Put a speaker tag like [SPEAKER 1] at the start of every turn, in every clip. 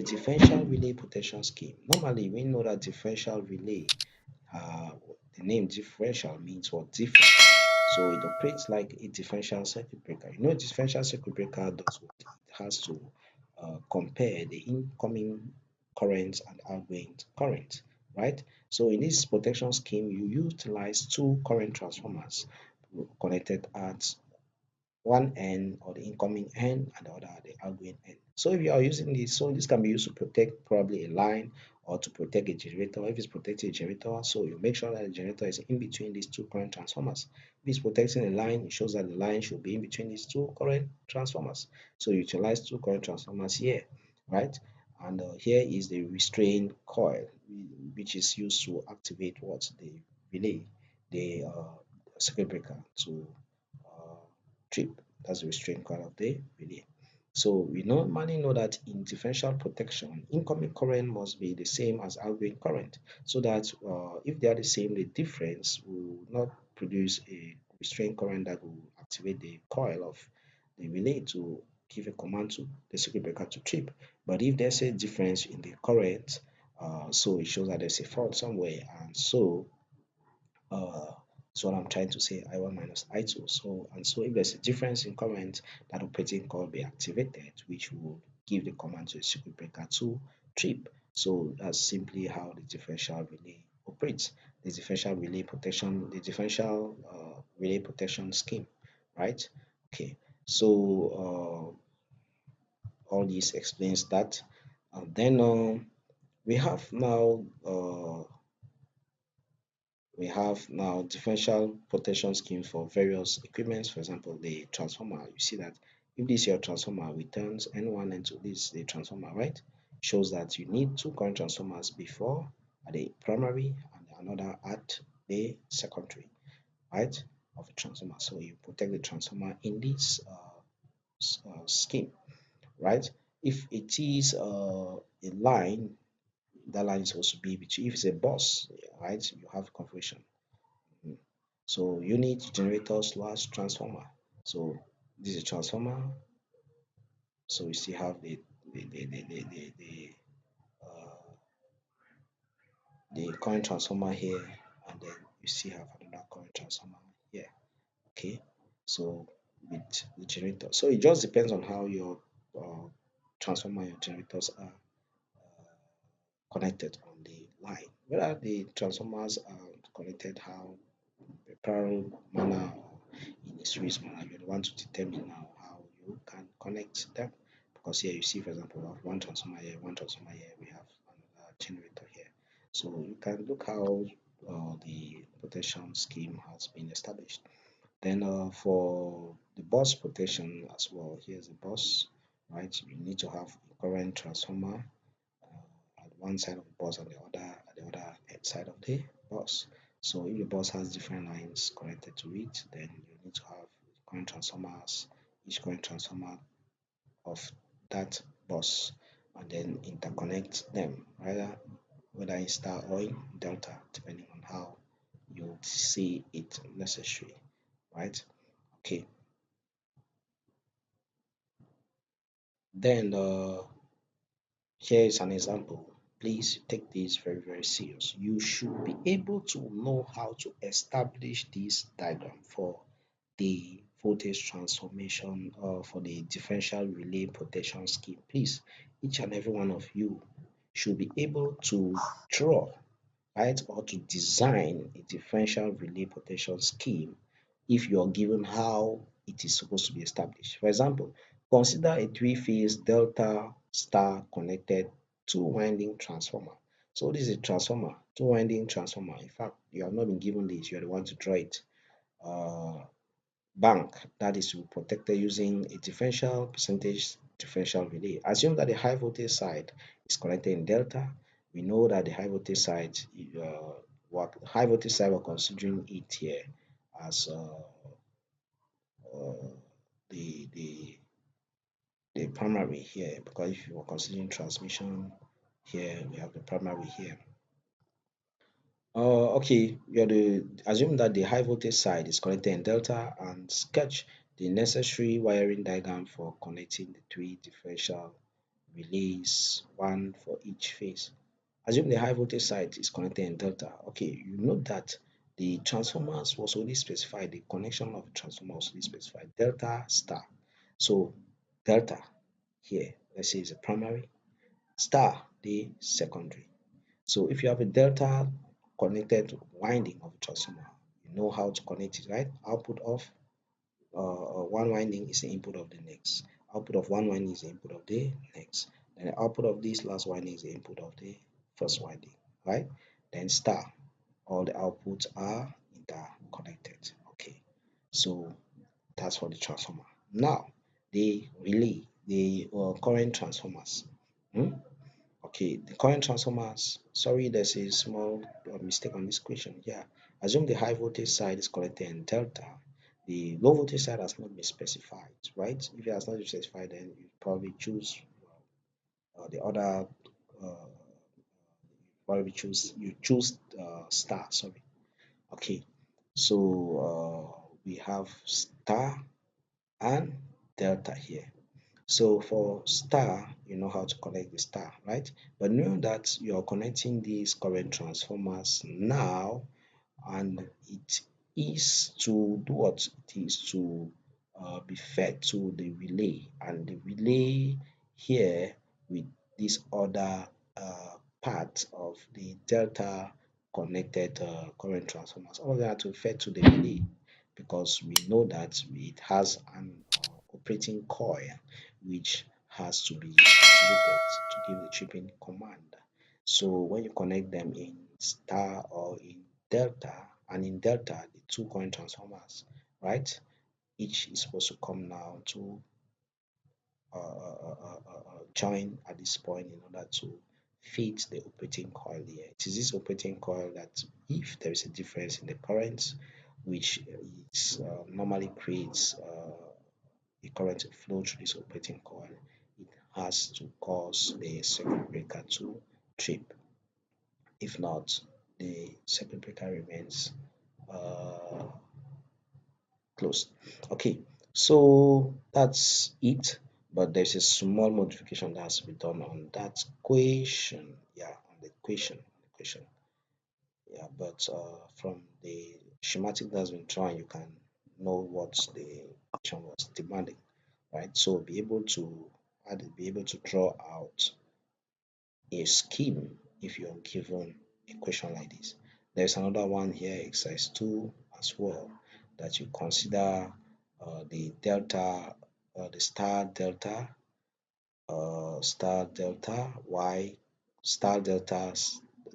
[SPEAKER 1] differential relay protection scheme. Normally, we know that differential relay, the name differential means what? Different. So it operates like a differential circuit breaker. You know, differential circuit breaker does what? It has to compare the incoming current and outgoing current, right? So in this protection scheme, you utilize two current transformers connected at one end, or the incoming end, and the other at the outgoing end. So if you are using this, so this can be used to protect probably a line or to protect a generator. If it's protecting a generator, so you make sure that the generator is in between these two current transformers. If it's protecting a line, it shows that the line should be in between these two current transformers. So you utilize two current transformers here, right? And here is the restraint coil, which is used to activate what? The relay, the circuit breaker to uh, trip. That's the restraint coil of the relay. So we normally know that in differential protection, incoming current must be the same as outgoing current, so that if they are the same, the difference will not produce a restraint current that will activate the coil of the relay to give a command to the circuit breaker to trip. But if there's a difference in the current, so it shows that there's a fault somewhere, and so uh, that's what I'm trying to say, I1 minus I2. So, and so if there's a difference in current, that operating coil will be activated, which will give the command to the circuit breaker to trip. So that's simply how the differential relay operates. The differential relay protection, the differential relay protection scheme, right? Okay, so all this explains that. And then we have now differential protection schemes for various equipments. For example, the transformer. You see that if this is your transformer with turns N1 and 2, this is the transformer, right? Shows that you need two current transformers before at the primary and another at the secondary, right, of the transformer. So you protect the transformer in this scheme, right? If it is a line, that line is supposed to be between. If it's a bus, right, you have conversion. So unit, generator slash transformer. So this is transformer. So we still have the current transformer here, and then you still have another current transformer here. Okay, so with the generator. So it just depends on how your transformer, your generators are connected on the line. Whether the transformers are connected how a parallel manner or in a series manner, you're the one to determine now how you can connect them. Because here you see, for example, we have one transformer here, one transformer here, we have another generator here. So you can look how the protection scheme has been established. Then for the bus protection as well, here's the bus, right? You need to have a current transformer at one side of the bus and the other at the other side of the bus. So if the bus has different lines connected to it, then you need to have current transformers, each current transformer of that bus, and then interconnect them, either whether in star or in delta, depending on how you see it necessary, right? Okay, then here is an example. Please take this very, very serious. You should be able to know how to establish this diagram for the voltage transformation for the differential relay protection scheme. Please, each and every one of you should be able to draw, right, or to design a differential relay protection scheme if you are given how it is supposed to be established. For example, consider a three-phase delta star connected two-winding transformer. So this is a transformer, two-winding transformer. In fact, you have not been given this, you are the one to draw it. Bank that is to be protected using a differential percentage differential relay. Assume that the high voltage side is connected in delta. We know that the high voltage side, what high voltage side, we're considering it here as uh, the the primary here, because if you are considering transmission here, we have the primary here. Okay, you're the assume that the high voltage side is connected in delta and sketch the necessary wiring diagram for connecting the three differential relays, one for each phase. Assume the high voltage side is connected in delta. Okay, you know that the transformers was only specified, the connection of the transformer was only specified delta star. So delta here, let's say is a primary, star the secondary. So if you have a delta connected winding of a transformer, you know how to connect it, right? Output of one winding is the input of the next. Output of one winding is the input of the next. Then the output of this last winding is the input of the first winding, right? Then star, all the outputs are interconnected. Okay, so that's for the transformer. Now, the relay, the current transformers. Hmm? Okay, the current transformers, sorry, there's a small mistake on this question. Yeah, assume the high voltage side is connected in delta. The low voltage side has not been specified, right? If it has not been specified, then you probably choose the other, probably choose, you choose star, sorry. Okay, so we have star and delta here. So for star, you know how to connect the star, right? But know that you are connecting these current transformers now, and it is to do what? It is to be fed to the relay, and the relay here with this other part of the delta connected current transformers, all that to fed to the relay, because we know that it has an operating coil which has to be activated to give the tripping command. So when you connect them in star or in delta, and in delta, the two current transformers, right? Each is supposed to come now to join at this point in order to feed the operating coil here. It is this operating coil that, if there is a difference in the current, which normally creates the current to flow through this operating coil, it has to cause the circuit breaker to trip. If not, the circuit breaker remains uh, closed. Okay, so that's it. But there's a small modification that has to be done on that equation. Yeah, on the equation. Yeah, but from the schematic that's been drawn, you can know what the equation was demanding, right? So be able to draw out a scheme if you're given a question like this. There's another one here, exercise 2 as well, that you consider the delta, the star delta, y, star delta,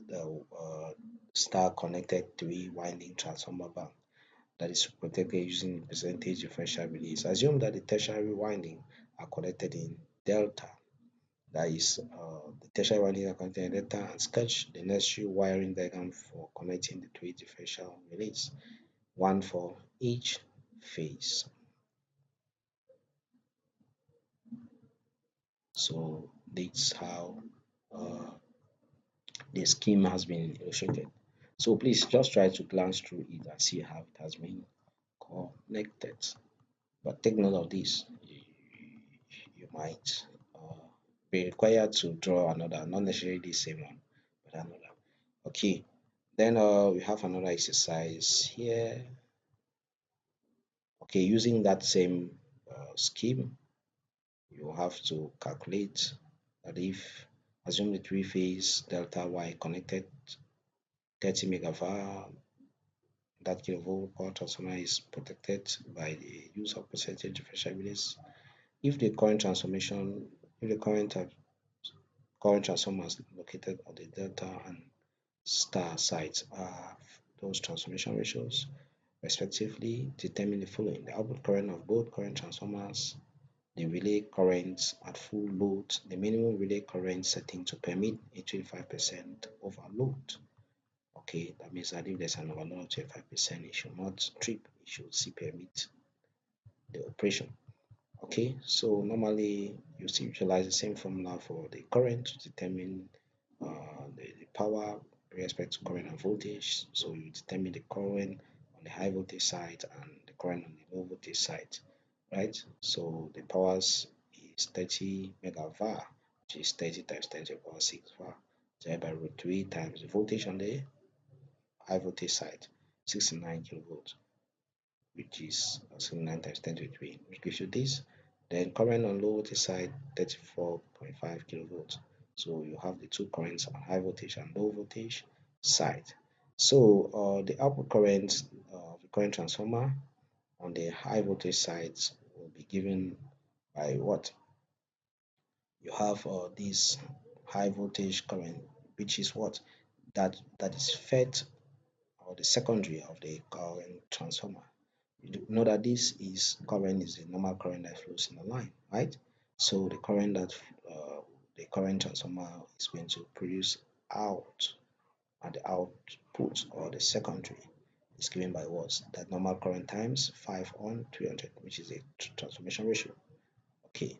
[SPEAKER 1] the star connected three winding transformer bank that is protected using percentage differential release. Assume that the tertiary winding are connected in delta, that is the tertiary winding are connected in delta, and sketch the necessary wiring diagram for connecting the three differential relays, one for each phase. So that's how uh, the scheme has been illustrated. So please just try to glance through it and see how it has been connected. But take note of this. You might be required to draw another, not necessarily the same one, but another. Okay. Then we have another exercise here. Okay, using that same scheme, you have to calculate that if assume the three phase delta y connected 30 megavar, that kilovolt power transformer is protected by the use of percentage differential release. If the current transformation, if the current transformers located on the delta and star sides are those transformation ratios, respectively, determine the following: the output current of both current transformers, the relay currents at full load, the minimum relay current setting to permit a 25% overload. Okay, that means that if there's an overload of 25%, it should not trip, it should still permit the operation. Okay, so normally you still utilize the same formula for the current to determine the power with respect to current and voltage. So you determine the current on the high voltage side and the current on the low voltage side, right? So the powers is 30 megavar, which is 30 times 10 to the power 6 var, divided by root 3 times the voltage on the high voltage side, 69 kilovolts, which is 69 times 10 to the 3, which gives you this. Then current on low voltage side, 34.5 kilovolts. So you have the two currents on high voltage and low voltage side. So the output current of the current transformer on the high voltage sides will be given by what? You have this high voltage current, which is what? That is fed, or the secondary of the current transformer. You know that this is current is the normal current that flows in the line, right? So the current that the current transformer is going to produce out at the output, or the secondary, is given by what? That normal current times 5 on 300, which is a transformation ratio. Okay,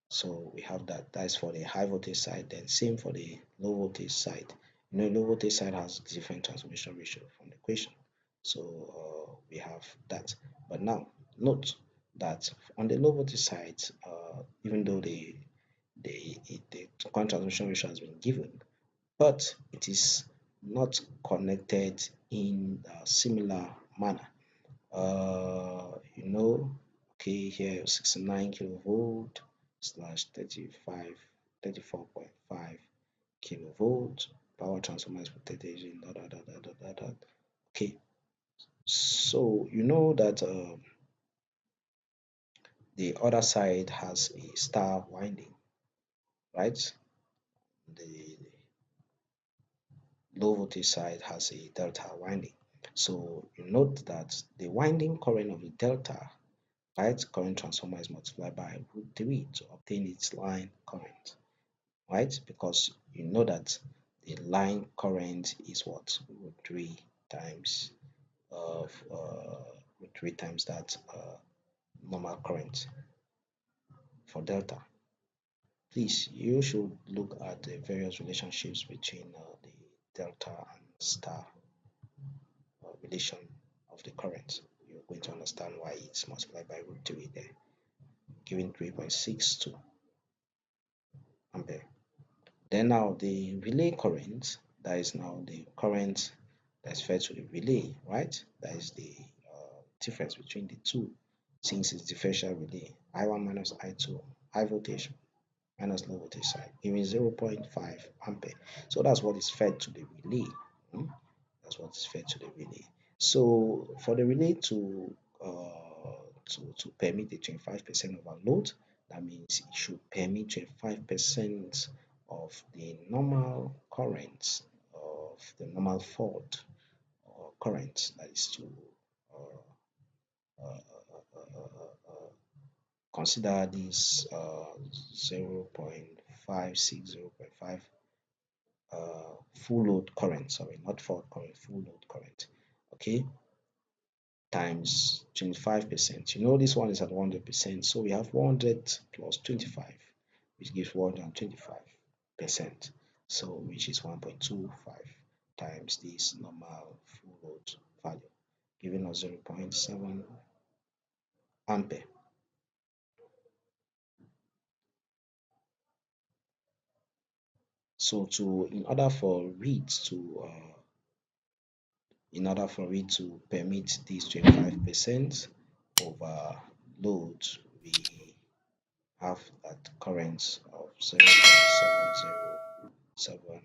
[SPEAKER 1] so we have that. That's for the high voltage side. Then same for the low voltage side. Low voltage side has different transformation ratio from the equation. So we have that. But now note that on the low voltage side, even though the current transformation ratio has been given, but it is not connected in a similar manner. Okay, here 69 kilovolt slash 34.5 kilovolt. Power transformer is protected in Okay, so you know that the other side has a star winding, right? The low voltage side has a delta winding. So you note that the winding current of the delta, right, current transformer is multiplied by root 3 to obtain its line current, right? Because you know that the line current is what? Root 3 times of root 3 times that normal current for delta. Please, you should look at the various relationships between the delta and star relation of the current. You're going to understand why it's multiplied by root 3 there, giving 3.62 ampere. Then now the relay current, that is now the current that's fed to the relay, right? That is the difference between the two, since it's differential relay, I1 minus I2, high voltage minus low voltage side, giving 0.5 ampere. So that's what is fed to the relay. That's what is fed to the relay. So for the relay to permit a 25% overload, that means it should permit 25% of the normal current, of the normal fault or current, that is to uh, uh, uh, consider this 0.56, 0.5 full load current, sorry, not fault current, full load current. Okay, times 25%. You know this one is at 100%, so we have 100 plus 25, which gives 125%. So which is 1.25 times this normal full load value, giving us 0.7 ampere. So in order for it to permit this 25% overload, we have that current of 0.707